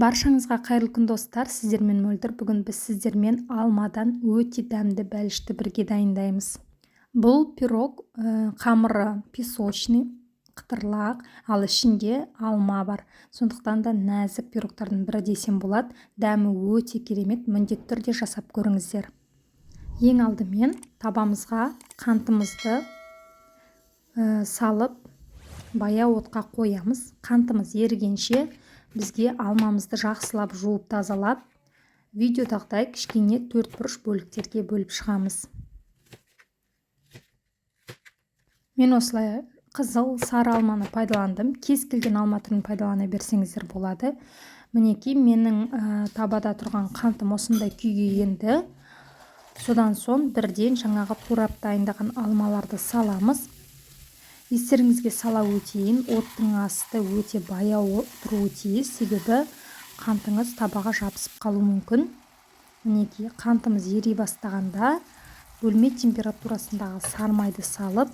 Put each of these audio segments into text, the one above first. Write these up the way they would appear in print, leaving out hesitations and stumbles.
Баршаңызға қайырлы күн достар, сіздермен мөлдір. Бүгін біз сіздермен алмадан өте дәмді бәлішті бірге дайындаймыз. Бұл пирог қамыры песочный, қытырлақ, ал ішінде алма бар. Сондықтан да нәзік пирогтардың бірі десем болады. Дәмі өте керемет, міндетті түрде жасап көріңіздер. Ең алдымен табамызға қантымызды салып, баяу отқа қоямыз. Қантымыз ерігенше бізге алмамызды жақсылап жуып тазалап, видеодағыдай кішкене 4 бұрыш бөліктерге бөліп шығамыз. Мен осылай қызыл, сары алманы пайдаландым. Кез келген алма түрін пайдалана берсеңіздер болады. Мінекей менің табада тұрған қантым осындай күйге енді. Содан соң бірден жаңағы турап дайындаған алмаларды саламыз. Естеріңізге сала өтейін, оттың асты өте баяу тұруы тиіс, себебі қантыңыз табаға жабысып қалуы мүмкін. Мінекей қантымыз ери бастағанда бөлме температурасындағы сармайды салып,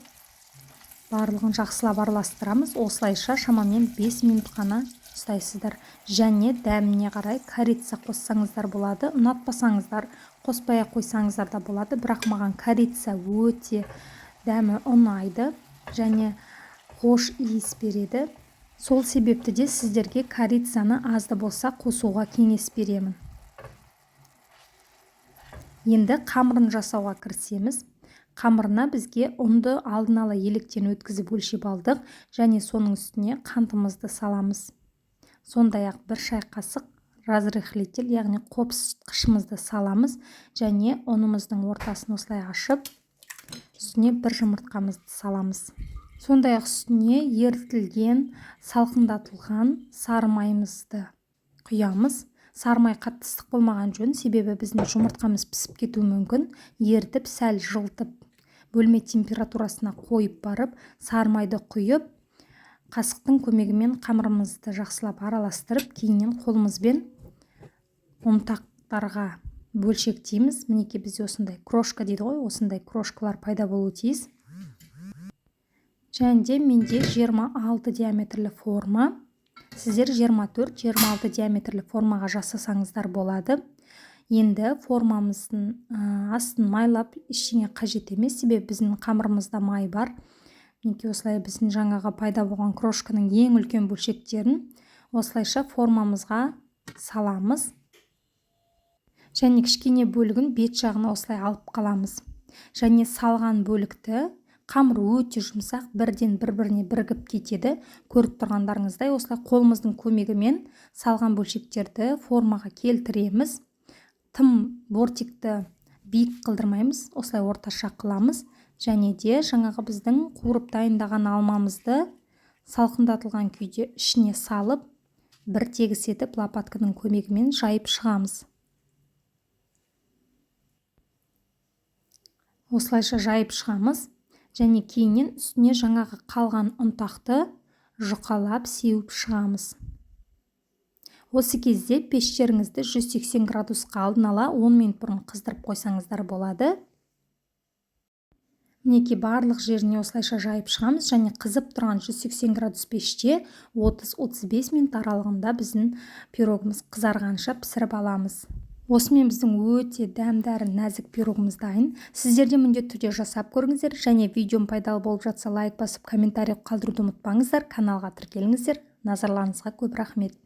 барлығын жақсылап араластырамыз. Осылайша шамамен 5 минут қана ұстайсыздар. Және дәміне қарай корица қоссаңыздар болады. Ұнатпасаңыздар қоспай қойсаңыздар да болады. Бірақ маған корица өте дәмі ұнайды және хош иіс береді. Сол себепті де сіздерге корицаны азды болса қосуға кеңес беремін. Енді қамырын жасауға кірісеміз. Қамырына бізге ұнды алдын ала електен өткізіп өлшеп алдық және соның үстіне қантымызды саламыз. Сондай-ақ 1 шай қасық разрыхлитель, яғни қопсытқышымызды саламыз және ұнымыздың ортасын осылай ашып, үстіне 1 жұмыртқамызды саламыз. Сондай-ақ үстіне ерітілген, салқындатылған сары майымызды құямыз. Сары май қатты ыстық болмаған жөн, себебі біздің жұмыртқамыз пісіп кетуі мүмкін. Ертіп, сәл жылтып, бөлме температурасына қойып барып, сары майды құйып, қасықтың көмегімен қамырымызды жақсылап араластырып, кейіннен қолымызбен ұнтақтарға бөлшектейміз. Мінекей бізде осындай крошка дейді ғой, осындай крошкалар пайда болуы тиіс. Және де менде 26 диаметрлі форма. Сіздер 24-26 диаметрлі формаға жасасаңыздар болады. Енді формамыздың астын майлап ештеңе қажет емес, себебі біздің қамырымызда май бар. Мінекей осылай біздің жаңаға пайда болған крошканың ең үлкен бөлшектерін осылайша формамызға саламыз. Және кішкене бөлігін бет жағына осылай алып қаламыз. Және салған бөлікті қамыр өте жұмсақ, бірден бір-біріне бірігіп кетеді. Көріп тұрғандарыңыздай осылай қолымыздың көмегімен салған бөлшектерді формаға келтіреміз. Тым бортикті биік қылдырмаймыз, осылай орташа қыламыз. Және де жаңағы біздің қуырып дайындаған алмамызды салқындатылған күйде ішіне салып, бір тегіс етіп лопатканың көмегімен жайып шығамыз. Осылайша жайып шығамыз. Және кейіннен үстіне жаңағы қалған ұнтақты жұқалап сеуіп шығамыз. Осы кезде пештеріңізді 180 градусқа алдын ала 10 минут бұрын қыздырып қойсаңыздар болады. Мінекей барлық жеріне осылайша жайып шығамыз және қызып тұрған 180 градус пеште 30-35 минут аралығында біздің пирогымыз қызарғанша пісіріп аламыз. Осымен біздің өте дәмді әрі нәзік пирогымыз дайын. Сіздер де міндетті түрде жасап көріңіздер және видеом пайдалы болып жатса лайк басып комментарий қалдыруды ұмытпаңыздар. Каналға тіркеліңіздер. Назарларыңызға көп рахмет.